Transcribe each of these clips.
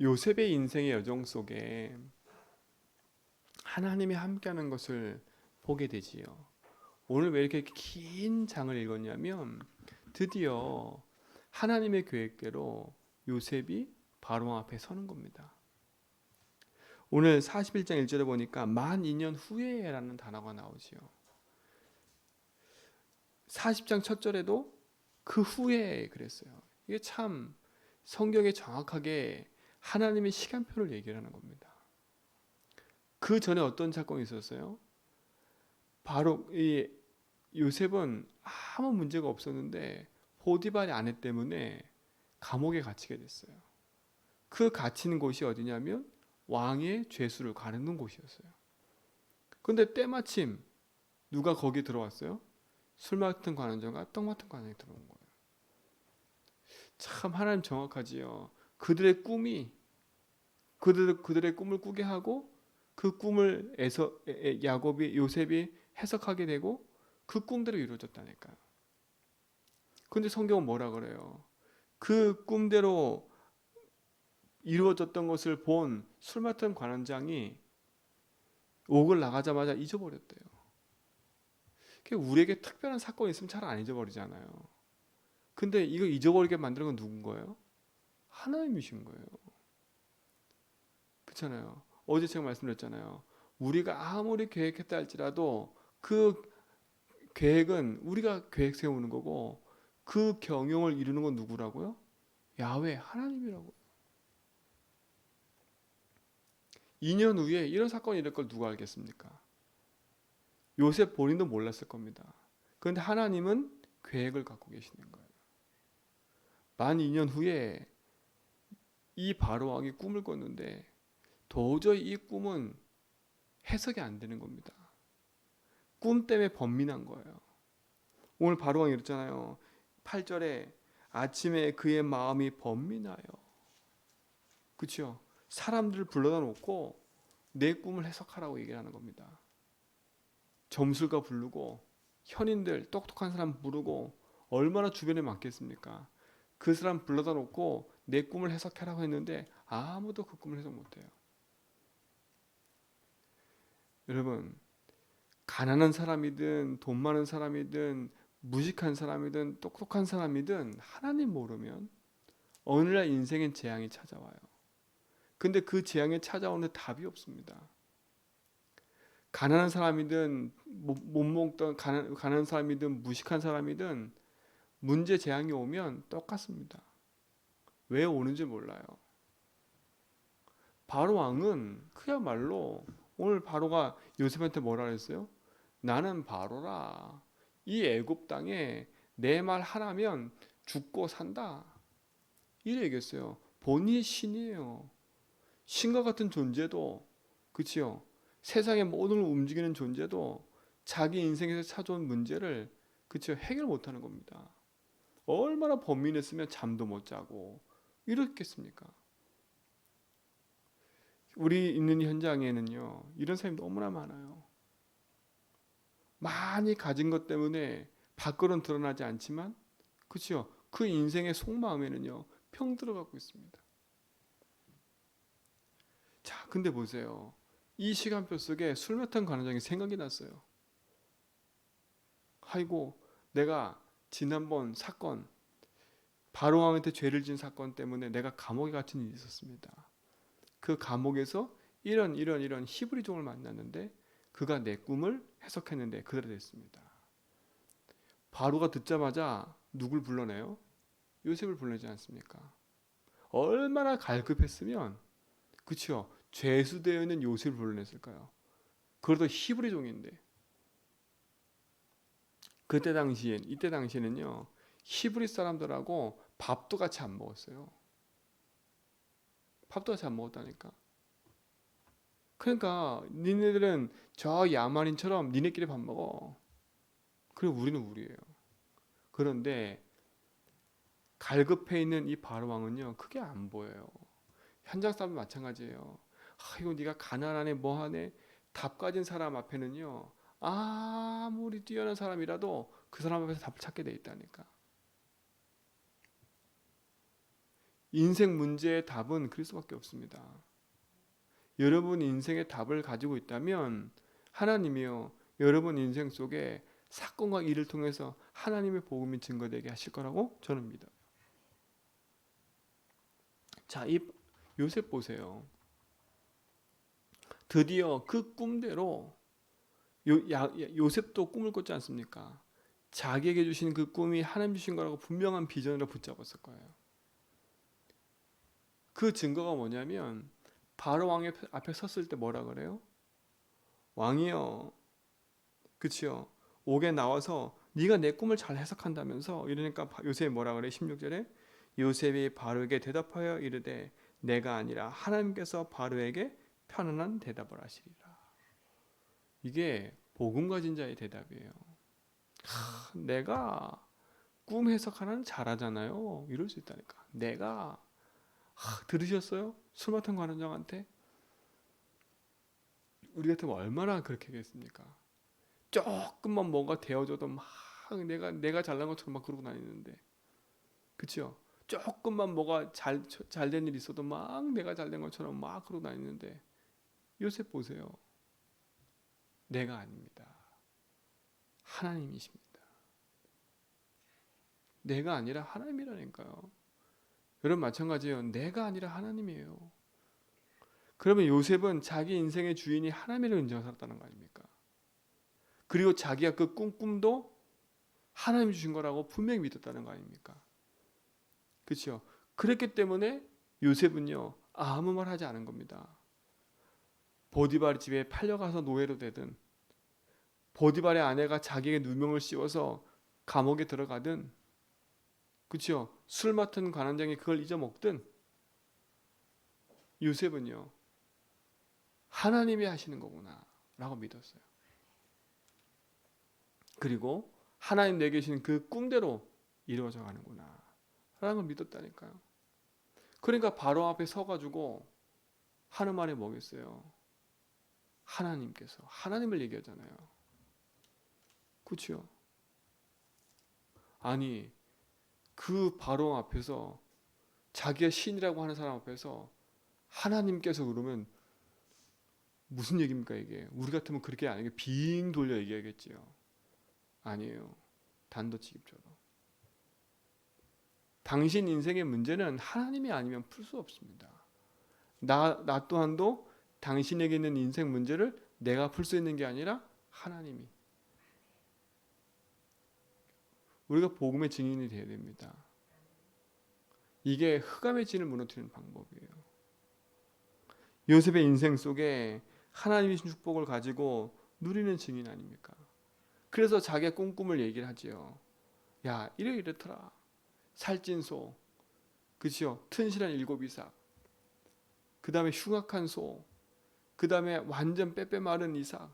요셉의 인생의 여정 속에 하나님이 함께하는 것을 보게 되지요. 오늘 왜 이렇게 긴 장을 읽었냐면 드디어 하나님의 계획대로 요셉이 바로 앞에 서는 겁니다. 오늘 41장 1절에 보니까 만 2년 후에라는 단어가 나오지요. 40장 첫 절에도 그 후에 그랬어요. 이게 참 성경에 정확하게 하나님의 시간표를 얘기하는 겁니다. 그 전에 어떤 사건이 있었어요? 바로 이 요셉은 아무 문제가 없었는데 보디발의 아내 때문에 감옥에 갇히게 됐어요. 그 갇히는 곳이 어디냐면 왕의 죄수를 가르는 곳이었어요. 그런데 때마침 누가 거기 들어왔어요? 술 맡은 관원장과 떡 맡은 관원이 들어온 거예요. 참 하나님 정확하지요. 그들의 꿈이 그들의 꿈을 꾸게 하고 그 꿈을 야곱이 요셉이 해석하게 되고 그 꿈대로 이루어졌다니까요. 근데 성경은 뭐라 그래요? 그 꿈대로 이루어졌던 것을 본 술 맡은 관원장이 옥을 나가자마자 잊어버렸대요. 우리에게 특별한 사건이 있으면 잘 안 잊어버리잖아요. 근데 이거 잊어버리게 만드는 건 누군 거예요? 하나님이신 거예요. 그렇잖아요. 어제 제가 말씀드렸잖아요. 우리가 아무리 계획했다 할지라도 그 계획은 우리가 계획 세우는 거고 그 경영을 이루는 건 누구라고요? 야훼 하나님이라고요. 2년 후에 이런 사건이 일어날 걸 누가 알겠습니까? 요셉 본인도 몰랐을 겁니다. 그런데 하나님은 계획을 갖고 계시는 거예요. 만 2년 후에 이 바로 왕이 꿈을 꿨는데 도저히 이 꿈은 해석이 안 되는 겁니다. 꿈 때문에 번민한 거예요. 오늘 바로 왕이 이랬잖아요. 8절에 아침에 그의 마음이 번민하여. 그렇죠? 사람들을 불러다 놓고 내 꿈을 해석하라고 얘기를 하는 겁니다. 점술가 부르고 현인들 똑똑한 사람 부르고 얼마나 주변에 많겠습니까? 그 사람 불러다 놓고 내 꿈을 해석하라고 했는데 아무도 그 꿈을 해석 못해요. 여러분, 가난한 사람이든 돈 많은 사람이든 무식한 사람이든 똑똑한 사람이든 하나님 모르면 어느 날 인생엔 재앙이 찾아와요. 근데 그 재앙에 찾아오는 답이 없습니다. 가난한 사람이든 못 먹던 가난한 사람이든 무식한 사람이든 문제 재앙이 오면 똑같습니다. 왜 오는지 몰라요. 바로 왕은 그야말로 오늘 바로가 요셉한테 뭐라 그랬어요? 나는 바로라. 이 애굽 땅에 내 말 하나면 죽고 산다. 이래 얘기했어요. 본인이 신이에요. 신과 같은 존재도 그치요. 세상의 모든 걸 움직이는 존재도 자기 인생에서 찾아온 문제를 그치요. 해결 못하는 겁니다. 얼마나 번민했으면 잠도 못 자고 이렇겠습니까? 우리 있는 현장에는요 이런 사람이 너무나 많아요. 많이 가진 것 때문에 밖으로는 드러나지 않지만 그치요. 그 인생의 속마음에는요 평 들어가고 있습니다. 자, 근데 보세요. 이 시간표 속에 술 맡은 관원장이 생각이 났어요. 아이고, 내가 지난번 사건, 바로 왕한테 죄를 지은 사건 때문에 내가 감옥에 갇힌 일이 있었습니다. 그 감옥에서 이런 히브리 종을 만났는데 그가 내 꿈을 해석했는데 그대로 됐습니다. 바로가 듣자마자 누굴 불러내요? 요셉을 불러내지 않습니까? 얼마나 갈급했으면 그치요. 죄수되어 있는 요셉을 불러냈을까요? 그것도 히브리 종인데 이때 당시에는요 히브리 사람들하고 밥도 같이 안 먹었어요. 밥도 같이 안 먹었다니까. 그러니까 니네들은 저 야만인처럼 니네끼리 밥 먹어. 그리고 우리는 우리예요. 그런데 갈급해 있는 이 바로 왕은요 그게 안 보여요. 현장 사람도 마찬가지예요. 아이고 네가 가난하네 뭐하네 답 가진 사람 앞에는요 아무리 뛰어난 사람이라도 그 사람 앞에서 답을 찾게 돼 있다니까. 인생 문제의 답은 그리스도밖에 없습니다. 여러분 인생의 답을 가지고 있다면 하나님이요 여러분 인생 속에 사건과 일을 통해서 하나님의 복음이 증거되게 하실 거라고 저는 믿어요. 자, 이 요셉 보세요. 드디어 그 꿈대로 요셉도 꿈을 꿨지 않습니까? 자기에게 주신 그 꿈이 하나님 주신 거라고 분명한 비전으로 붙잡았을 거예요. 그 증거가 뭐냐면 바로 왕 앞에 섰을 때 뭐라 그래요? 왕이여, 그치요? 옥에 나와서 네가 내 꿈을 잘 해석한다면서 이러니까 요셉이 뭐라 그래? 16절에 요셉이 바로에게 대답하여 이르되 내가 아니라 하나님께서 바로에게 편안한 대답을 하시리라. 이게 복음 가진 자의 대답이에요. 내가 꿈 해석 하나는 잘하잖아요. 이럴 수 있다니까. 내가 들으셨어요? 술 맡은 관원장한테 우리 같으면 얼마나 그렇게 하겠습니까? 조금만 뭔가 되어줘도 막 내가 잘난 것처럼 막 그러고 다니는데, 그렇죠? 조금만 뭐가 잘된 일 있어도 막 내가 잘된 것처럼 막 그러고 다니는데 요셉 보세요. 내가 아닙니다. 하나님이십니다. 내가 아니라 하나님이라니까요. 여러분 마찬가지예요. 내가 아니라 하나님이에요. 그러면 요셉은 자기 인생의 주인이 하나님을 인정하고 살았다는 거 아닙니까? 그리고 자기가 그 꿈도 하나님이 주신 거라고 분명히 믿었다는 거 아닙니까? 그렇죠? 그랬기 때문에 요셉은요 아무 말 하지 않은 겁니다. 보디발 집에 팔려가서 노예로 되든 보디발의 아내가 자기에게 누명을 씌워서 감옥에 들어가든 그렇죠? 술 맡은 관원장이 그걸 잊어먹든 요셉은요 하나님이 하시는 거구나 라고 믿었어요. 그리고 하나님 내게 주신 그 꿈대로 이루어져 가는구나 라는 걸 믿었다니까요. 그러니까 바로 앞에 서가지고 하는 말이 뭐겠어요? 하나님께서 하나님을 얘기하잖아요. 그렇죠? 아니 그 바로 앞에서 자기가 신이라고 하는 사람 앞에서 하나님께서 그러면 무슨 얘기입니까 이게? 우리 같으면 그렇게 아니게 빙 돌려 얘기하겠지요. 아니에요. 단도직입적으로. 당신 인생의 문제는 하나님이 아니면 풀 수 없습니다. 나 또한도 당신에게 있는 인생 문제를 내가 풀 수 있는 게 아니라 하나님이. 우리가 복음의 증인이 되어야 됩니다. 이게 흑암의 진을 무너뜨리는 방법이에요. 요셉의 인생 속에 하나님의 축복을 가지고 누리는 증인 아닙니까? 그래서 자기의 꿈을 얘기를 하지요. 야, 이렇더라. 살찐 소, 그치요? 튼실한 7 이삭, 그 다음에 흉악한 소, 그 다음에 완전 빼빼 마른 이삭,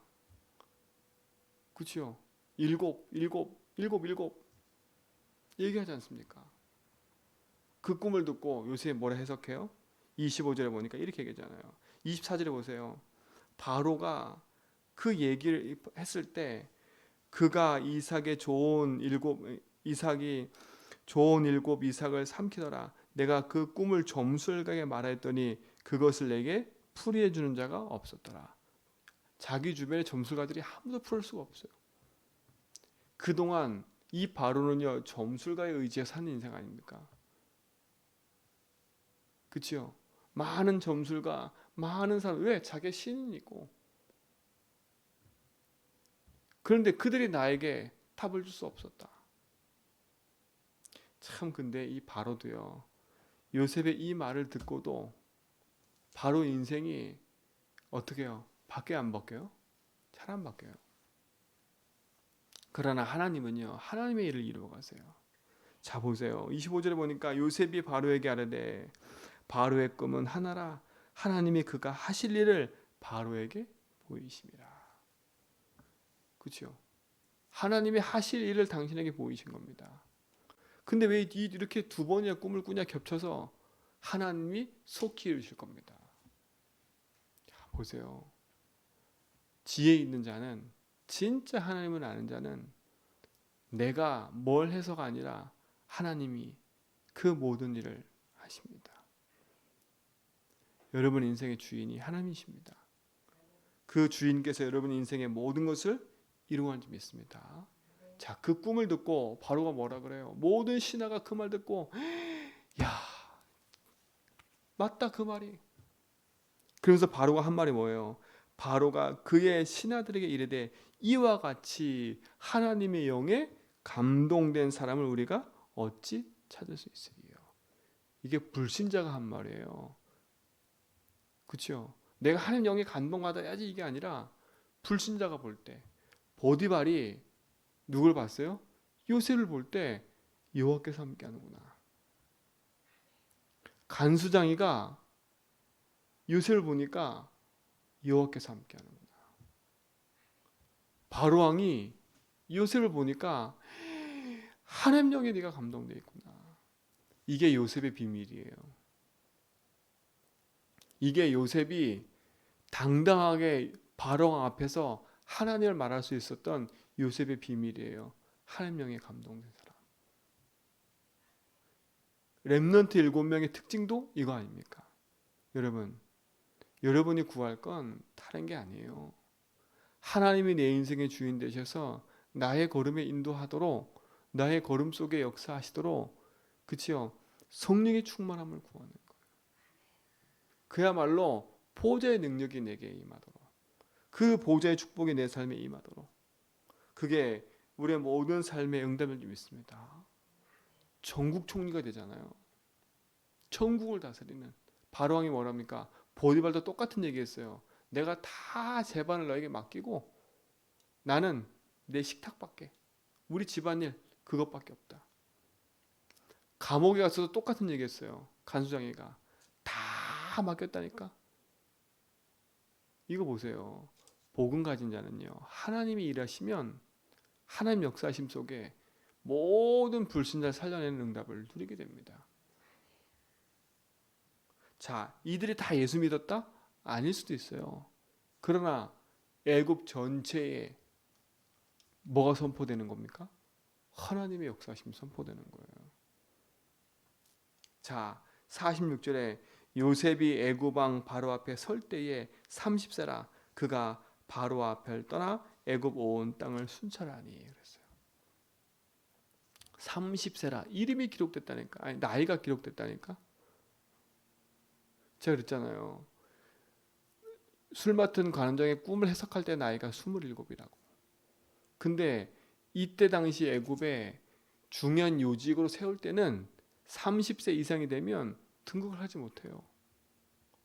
그치요? 7 얘기하지 않습니까? 그 꿈을 듣고 요셉이 뭐라 해석해요? 25절에 보니까 이렇게 얘기하잖아요. 24절에 보세요. 바로가 그 얘기를 했을 때 그가 이삭이 좋은 7 이삭을 삼키더라. 내가 그 꿈을 점술가에게 말하였더니 그것을 내게 풀이해 주는 자가 없었더라. 자기 주변의 점술가들이 아무도 풀 수가 없어요. 그동안 이 바로는요 점술가에 의지해 사는 인생 아닙니까? 그치요? 많은 점술가, 많은 사람, 왜? 자기 신이니고. 그런데 그들이 나에게 탑을 줄 수 없었다. 참 근데 이 바로도요. 요셉의 이 말을 듣고도 바로 인생이 어떻게 해요? 바뀌어요? 안 바뀌어요? 잘 안 바뀌어요. 그러나 하나님은요. 하나님의 일을 이루어 가세요. 자 보세요. 25절에 보니까 요셉이 바로에게 아뢰되 바로의 꿈은 하나라. 하나님이 그가 하실 일을 바로에게 보이심이라. 그렇죠? 하나님이 하실 일을 당신에게 보이신 겁니다. 근데 왜 이렇게 2번이나 꿈을 꾸냐 겹쳐서 하나님이 속히 이루실 겁니다. 자, 보세요. 지혜 있는 자는 진짜 하나님을 아는 자는 내가 뭘 해서가 아니라 하나님이 그 모든 일을 하십니다. 여러분 인생의 주인이 하나님이십니다. 그 주인께서 여러분 인생의 모든 것을 이루어가는지 믿습니다. 자, 그 꿈을 듣고 바로가 뭐라 그래요? 모든 신하가 그 말 듣고 야, 맞다 그 말이. 그래서 바로가 한 말이 뭐예요? 바로가 그의 신하들에게 이르되 이와 같이 하나님의 영에 감동된 사람을 우리가 어찌 찾을 수 있으리요? 이게 불신자가 한 말이에요. 그렇죠? 내가 하나님 영에 감동받아야지 이게 아니라 불신자가 볼 때 보디발이 누굴 봤어요? 요셉을 볼 때 여호와께서 함께하는구나. 간수장이가 요셉을 보니까 여호와께서 함께하는구나. 바로왕이 요셉을 보니까 하나님 영에 네가 감동돼 있구나. 이게 요셉의 비밀이에요. 이게 요셉이 당당하게 바로왕 앞에서 하나님을 말할 수 있었던 요셉의 비밀이에요. 하나님 영에 감동된 사람. 렘넌트 7명의 특징도 이거 아닙니까? 여러분, 여러분이 구할 건 다른 게 아니에요. 하나님이 내 인생의 주인 되셔서 나의 걸음에 인도하도록, 나의 걸음 속에 역사하시도록, 그치요? 성령의 충만함을 구하는 거예요. 그야말로 보좌의 능력이 내게 임하도록, 그 보좌의 축복이 내 삶에 임하도록, 그게 우리의 모든 삶의 응답일 줄 믿습니다. 전국 총리가 되잖아요. 천국을 다스리는. 바로왕이 뭐랍니까? 보디발도 똑같은 얘기했어요. 내가 다 재반을 너에게 맡기고 나는 내 식탁밖에, 우리 집안일 그것밖에 없다. 감옥에 가서도 똑같은 얘기했어요. 간수장이가 다 맡겼다니까. 이거 보세요. 복음 가진 자는요, 하나님이 일하시면 하나님 역사하심 속에 모든 불신자를 살려내는 응답을 누리게 됩니다. 자, 이들이 다 예수 믿었다? 아닐 수도 있어요. 그러나 애굽 전체에 뭐가 선포되는 겁니까? 하나님의 역사심이 선포되는 거예요. 자, 46절에 요셉이 애굽 왕 바로 앞에 설 때에 30세라 그가 바로 앞을 떠나 애굽 온 땅을 순찰하니 그랬어요. 30세라 이름이 기록됐다니까. 아니, 나이가 기록됐다니까. 제가 그랬잖아요. 술 맡은 관원장의 꿈을 해석할 때 나이가 27이라고. 근데 이때 당시 애굽에 중요한 요직으로 세울 때는 30세 이상이 되면 등극을 하지 못해요.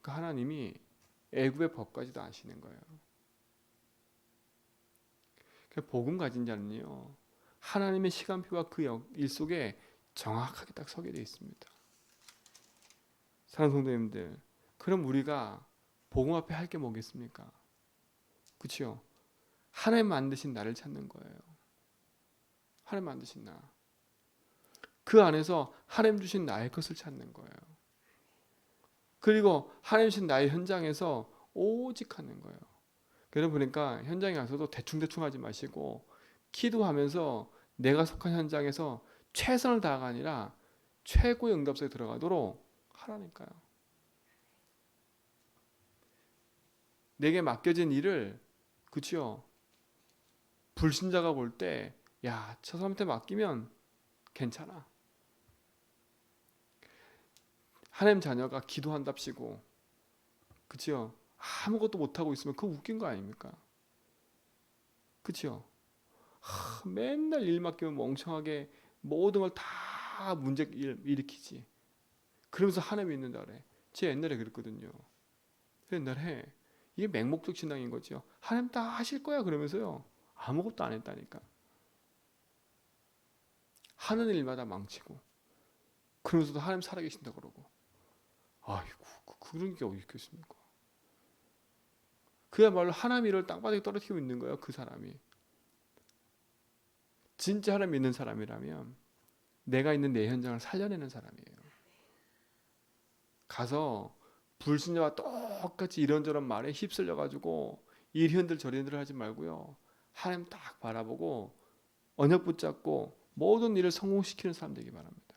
그러니까 하나님이 애굽의 법까지도 아시는 거예요. 그러니까 복음 가진 자는요, 하나님의 시간표와 그 일 속에 정확하게 딱 서게 되어 있습니다. 사랑하는 성도님들, 그럼 우리가 복음 앞에 할 게 뭐겠습니까? 그렇죠? 하나님 만드신 나를 찾는 거예요. 하나님 만드신 나. 그 안에서 하나님 주신 나의 것을 찾는 거예요. 그리고 하나님 주신 나의 현장에서 오직 하는 거예요. 그래서 보니까 현장에 가서도 대충대충 하지 마시고 기도하면서 내가 속한 현장에서 최선을 다하가 아니라 최고의 응답소에 들어가도록 하라니까요. 내게 맡겨진 일을, 그치요? 불신자가 볼 때, 야, 저 사람한테 맡기면 괜찮아. 하나님 자녀가 기도한답시고, 그치요? 아무것도 못하고 있으면 그거 웃긴 거 아닙니까? 그치요? 맨날 일 맡기면 멍청하게 모든 걸 다 문제 일으키지. 그러면서 하나님 믿는다 그래. 제 옛날에 그랬거든요. 옛날에 이게 맹목적 신앙인 거죠. 하나님 다 하실 거야 그러면서요. 아무것도 안 했다니까. 하는 일마다 망치고 그러면서도 하나님 살아계신다 그러고. 아이고 그런 게 어디 있겠습니까? 그야말로 하나님 일을 땅바닥에 떨어뜨리고 있는 거예요. 그 사람이. 진짜 하나님 믿는 사람이라면 내가 있는 내 현장을 살려내는 사람이에요. 가서 불신자와 똑같이 이런저런 말에 휩쓸려가지고 이리흔들 저리흔들 하지 말고요. 하나님 딱 바라보고 언약 붙잡고 모든 일을 성공시키는 사람 되기 바랍니다.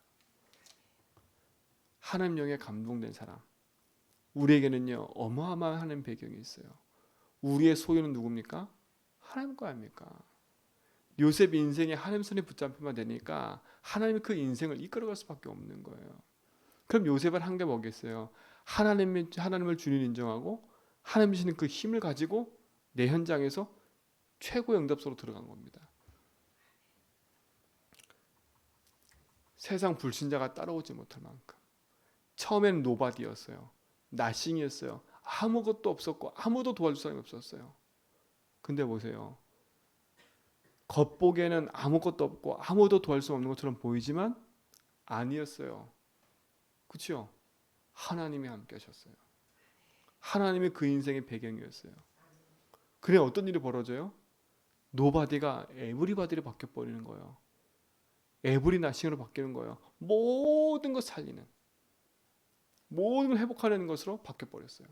하나님 영에 감동된 사람. 우리에게는요 어마어마한 배경이 있어요. 우리의 소유는 누굽니까? 하나님 거 아닙니까? 요셉 인생에 하나님 손에 붙잡히면 되니까 하나님이 그 인생을 이끌어갈 수밖에 없는 거예요. 그럼 요셉은 한 게 뭐겠어요? 하나님을 주님 인정하고 하나님 주시는 그 힘을 가지고 내 현장에서 최고의 응답소로 들어간 겁니다. 세상 불신자가 따라오지 못할 만큼 처음에는 노바디였어요. 나싱이었어요. 아무것도 없었고 아무도 도와줄 사람이 없었어요. 근데 보세요. 겉보기에는 아무것도 없고 아무도 도와줄 수 없는 것처럼 보이지만 아니었어요. 그렇죠? 하나님이 함께 하셨어요. 하나님이 그 인생의 배경이었어요. 그래 어떤 일이 벌어져요? 노바디가 에브리바디로 바뀌어버리는 거예요. 에브리 나싱으로 바뀌는 거예요. 모든 것 살리는, 모든 걸 회복하려는 것으로 바뀌어버렸어요.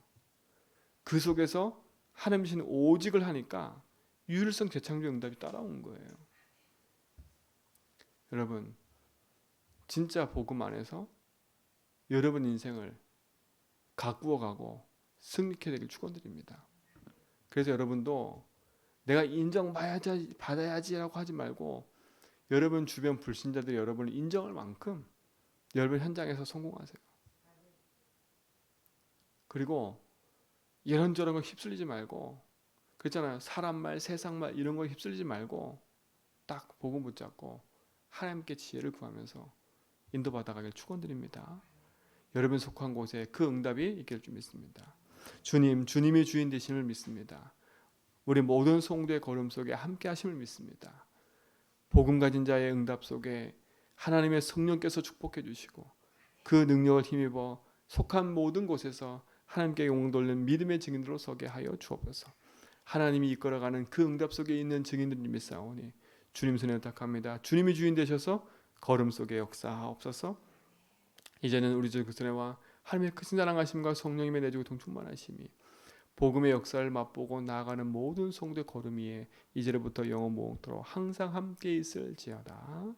그 속에서 하나님이신 오직을 하니까 유일성 재창조 응답이 따라온 거예요. 여러분 진짜 복음 안에서 여러분 인생을 가꾸어가고 승리케 되길 축원드립니다. 그래서 여러분도 내가 인정받아야지라고 하지 말고 여러분 주변 불신자들이 여러분을 인정할 만큼 여러분 현장에서 성공하세요. 그리고 이런저런 거 휩쓸리지 말고 그렇잖아요. 사람 말, 세상 말 이런 거 휩쓸리지 말고 딱 복음 붙잡고 하나님께 지혜를 구하면서 인도받아가길 축원드립니다. 여러분 속한 곳에 그 응답이 있길 줄 믿습니다. 주님이 주인 되심을 믿습니다. 우리 모든 성도의 걸음 속에 함께 하심을 믿습니다. 복음 가진 자의 응답 속에 하나님의 성령께서 축복해 주시고 그 능력을 힘입어 속한 모든 곳에서 하나님께 영광 돌리는 믿음의 증인으로 서게 하여 주옵소서. 하나님이 이끌어가는 그 응답 속에 있는 증인들을 믿사오니 주님 손에 부탁합니다. 주님이 주인 되셔서 걸음 속에 역사하옵소서. 이제는 우리 주 그리스도와 하나님의 크신 사랑하심과 성령님의 내주고 통충만하심이 복음의 역사를 맛보고 나아가는 모든 성도의 걸음 위에 이제로부터 영원 무궁토록 항상 함께 있을지어다.